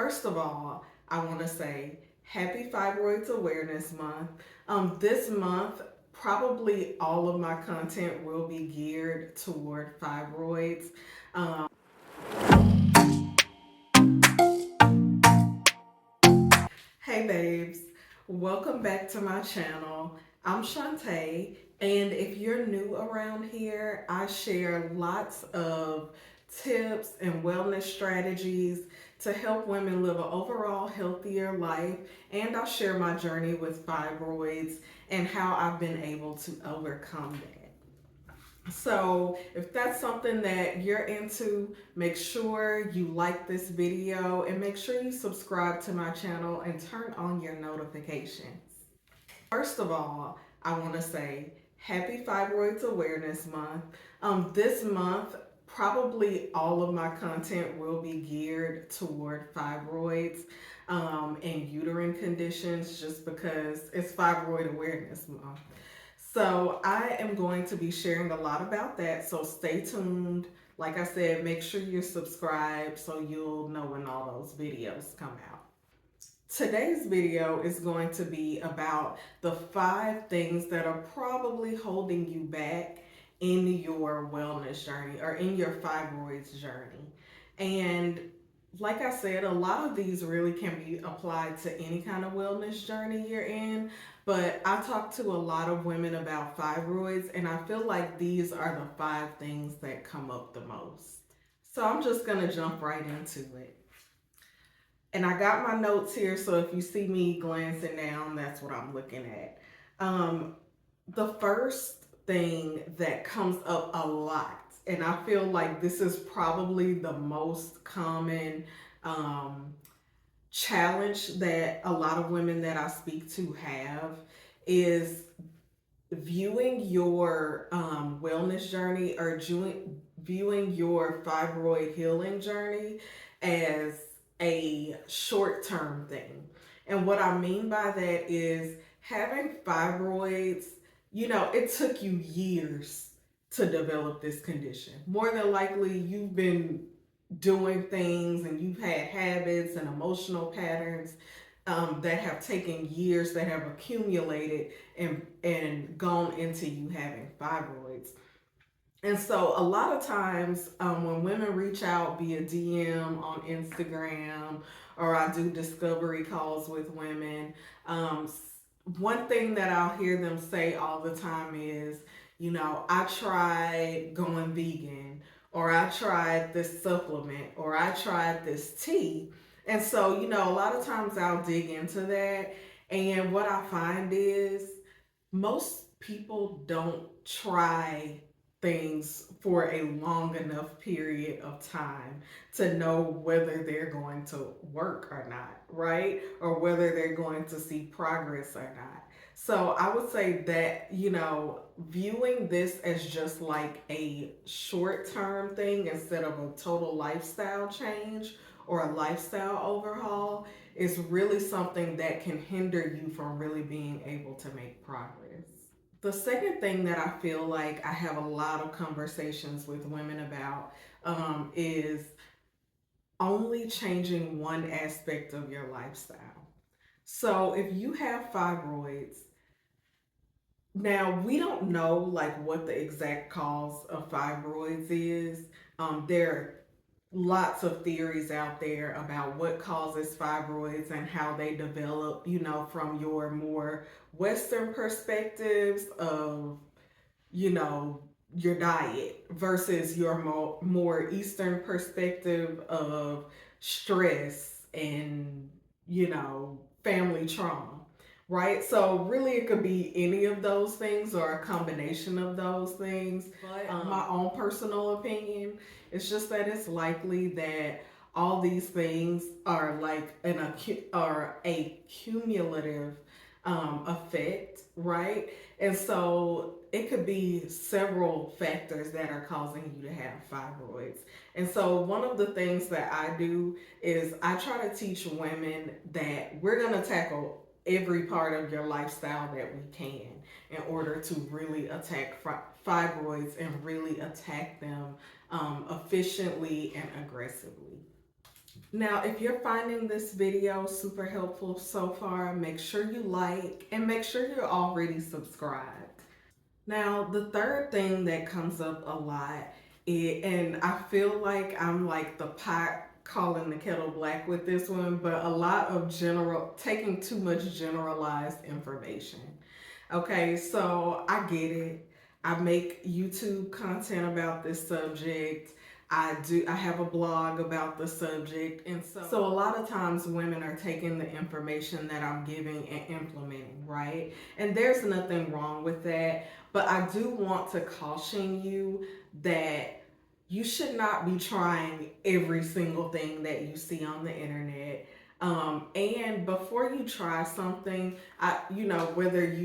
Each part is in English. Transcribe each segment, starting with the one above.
First of all, I want to say Happy Fibroids Awareness Month. This month, probably all of my content will be geared toward fibroids. Um, hey babes, welcome back to my channel. I'm Shantae, and if you're new around here, I share lots of tips and wellness strategies to help women live an overall healthier life, and I'll share my journey with fibroids and how I've been able to overcome that. So if that's something that you're into, make sure you like this video and make sure you subscribe to my channel and turn on your notifications. First of all, I want to say Happy Fibroids Awareness Month. This month, probably all of my content will be geared toward fibroids and uterine conditions just because it's Fibroid Awareness Month. So I am going to be sharing a lot about that, so stay tuned. Like I said, make sure you're subscribed so you'll know when all those videos come out. Today's video is going to be about the 5 things that are probably holding you back in your wellness journey or in your fibroids journey. And like I said, a lot of these really can be applied to any kind of wellness journey you're in, but I talk to a lot of women about fibroids, and I feel like these are the 5 things that come up the most. So I'm just gonna jump right into it. And I got my notes here, so if you see me glancing down, that's what I'm looking at. The first thing that comes up a lot, and I feel like this is probably the most common challenge that a lot of women that I speak to have, is viewing your wellness journey or viewing your fibroid healing journey as a short-term thing. And what I mean by that is having fibroids, it took you years to develop this condition. More than likely, you've been doing things and you've had habits and emotional patterns that have taken years, that have accumulated and gone into you having fibroids. And so a lot of times when women reach out via DM on Instagram, or I do discovery calls with women, one thing that I'll hear them say all the time is, I tried going vegan, or I tried this supplement, or I tried this tea. And so, a lot of times I'll dig into that. And what I find is most people don't try things for a long enough period of time to know whether they're going to work or not, right? Or whether they're going to see progress or not. So I would say that, viewing this as just like a short term thing instead of a total lifestyle change or a lifestyle overhaul is really something that can hinder you from really being able to make progress. The second thing that I feel like I have a lot of conversations with women about is only changing one aspect of your lifestyle. So if you have fibroids, now we don't know like what the exact cause of fibroids is. There are lots of theories out there about what causes fibroids and how they develop, from your more Western perspectives of, your diet versus your more Eastern perspective of stress and, family trauma, right? So really it could be any of those things or a combination of those things. But my own personal opinion, it's just that it's likely that all these things are like a cumulative effect, right? And so it could be several factors that are causing you to have fibroids. And so one of the things that I do is I try to teach women that we're going to tackle every part of your lifestyle that we can in order to really attack fibroids and really attack them efficiently and aggressively. Now, if you're finding this video super helpful so far, make sure you like and make sure you're already subscribed. Now, the third thing that comes up a lot, and I feel like I'm like the pot calling the kettle black with this one, but a lot of taking too much generalized information. Okay, so I get it. I make YouTube content about this subject. I have a blog about the subject, and so a lot of times women are taking the information that I'm giving and implementing, right? And there's nothing wrong with that, but I do want to caution you that you should not be trying every single thing that you see on the internet. And before you try something, whether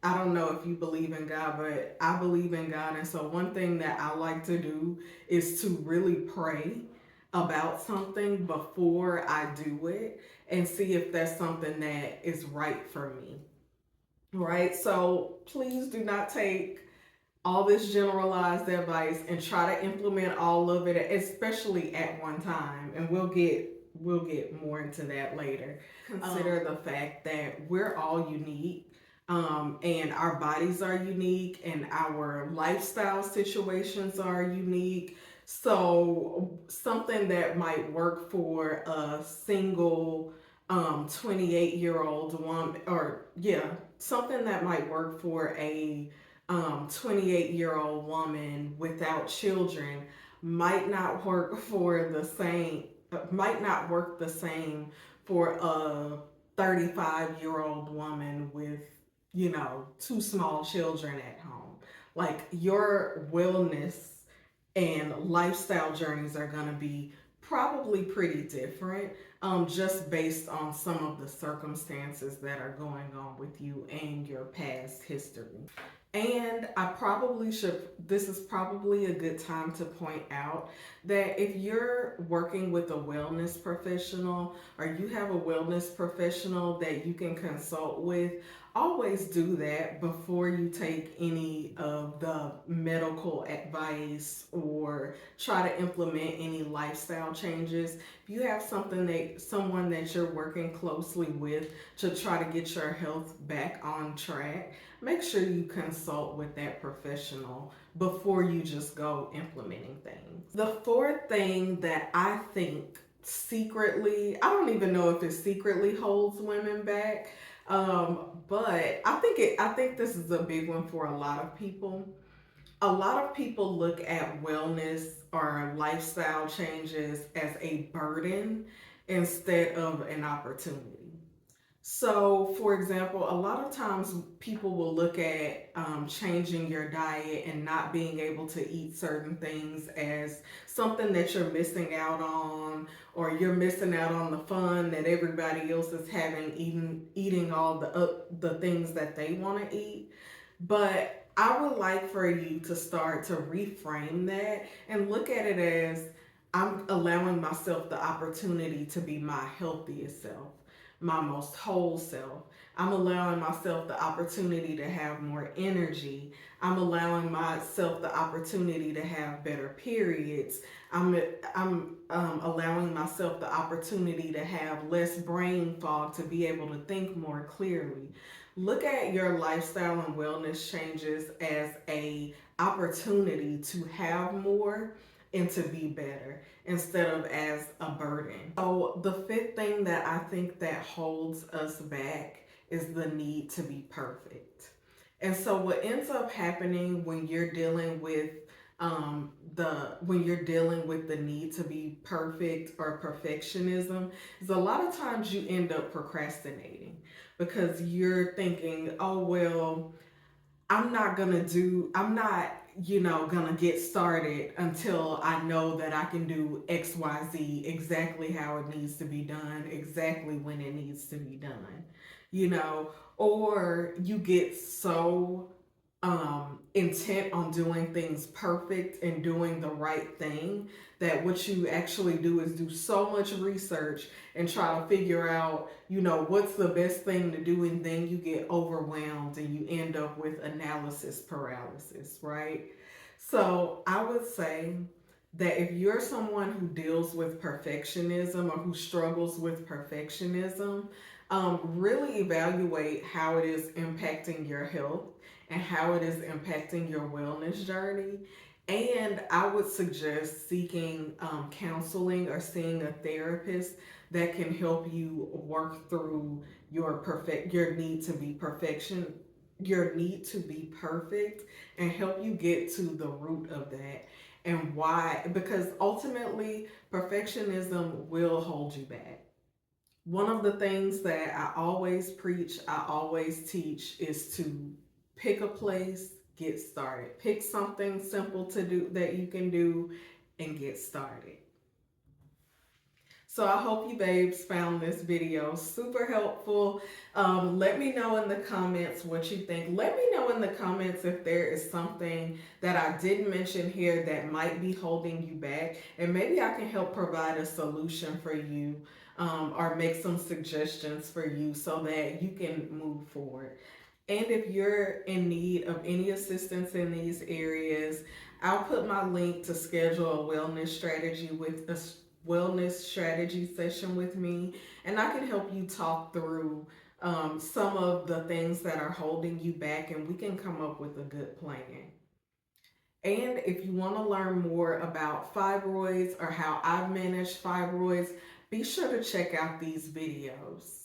I don't know if you believe in God, but I believe in God. And so, one thing that I like to do is to really pray about something before I do it and see if that's something that is right for me. Right? So, please do not take all this generalized advice and try to implement all of it, especially at one time. And we'll get more into that later. Consider the fact that we're all unique, and our bodies are unique, and our lifestyle situations are unique. So something that might work for a single 28-year-old woman, or yeah, something that might work for a 28-year-old woman without children might not work for the same might not work the same for a 35-year-old woman with two small children at home. Like, your wellness and lifestyle journeys are going to be probably pretty different, just based on some of the circumstances that are going on with you and your past history. And this is probably a good time to point out that if you're working with a wellness professional or you have a wellness professional that you can consult with, always do that before you take any of the medical advice or try to implement any lifestyle changes. If you have someone that you're working closely with to try to get your health back on track, make sure you consult with that professional before you just go implementing things. The fourth thing that I think I don't even know if it secretly holds women back, but I think this is a big one for a lot of people. A lot of people look at wellness or lifestyle changes as a burden instead of an opportunity. So, for example, a lot of times people will look at changing your diet and not being able to eat certain things as something that you're missing out on, or you're missing out on the fun that everybody else is having, eating all the things that they want to eat. But I would like for you to start to reframe that and look at it as, I'm allowing myself the opportunity to be my healthiest self, my most whole self. I'm allowing myself the opportunity to have more energy. I'm allowing myself the opportunity to have better periods. I'm allowing myself the opportunity to have less brain fog, to be able to think more clearly. Look at your lifestyle and wellness changes as a opportunity to have more and to be better instead of as a burden. So the fifth thing that I think that holds us back is the need to be perfect. And so what ends up happening when you're dealing with the need to be perfect or perfectionism is, a lot of times you end up procrastinating because you're thinking, oh well, I'm not, gonna get started until I know that I can do XYZ exactly how it needs to be done, exactly when it needs to be done, you know, or you get so intent on doing things perfect and doing the right thing that what you actually do is do so much research and try to figure out, what's the best thing to do, and then you get overwhelmed and you end up with analysis paralysis, right? So I would say that if you're someone who deals with perfectionism or who struggles with perfectionism, really evaluate how it is impacting your health and how it is impacting your wellness journey. And I would suggest seeking counseling or seeing a therapist that can help you work through your need to be perfection, your need to be perfect, and help you get to the root of that and why. Because ultimately, perfectionism will hold you back. One of the things that I always preach, I always teach is to pick a place, get started. Pick something simple to do that you can do and get started. So I hope you babes found this video super helpful. Let me know in the comments what you think. Let me know in the comments if there is something that I didn't mention here that might be holding you back. And maybe I can help provide a solution for you, or make some suggestions for you so that you can move forward. And if you're in need of any assistance in these areas, I'll put my link to schedule a wellness strategy session with me, and I can help you talk through some of the things that are holding you back, and we can come up with a good plan. And if you want to learn more about fibroids or how I've managed fibroids, be sure to check out these videos.